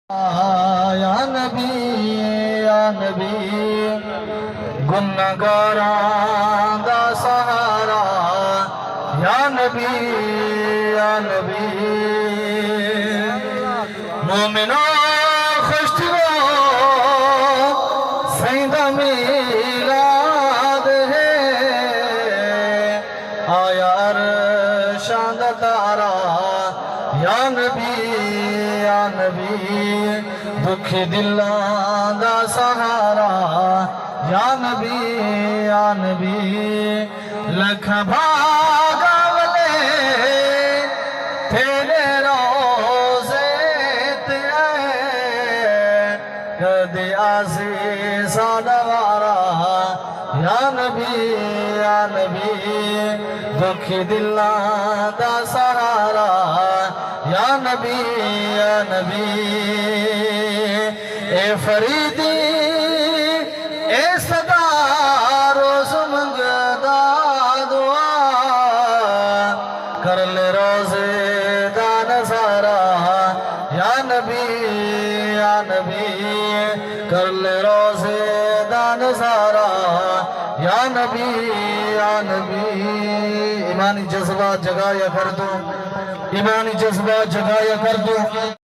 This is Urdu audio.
یا نبی گنہگاراں دا سہارا یا نبی مومنوں خوش تھو سیدہ میلاد ہے آیا عرشاں دا تارا یا نبی دکھی دلاں دا سہارا یا نبی لکھ بھاگا ولے تیرے روزے تے کدی عزیزاں دوارا یا نبی دکھی دلاں دا سہارا یا نبی اے فریدی اے صدا روز منگدا دعا کر لے روزے دا نظارہ یا نبی کر لے روزے دا نظارہ یا نبی ایمانی جذبہ جگایا کر دو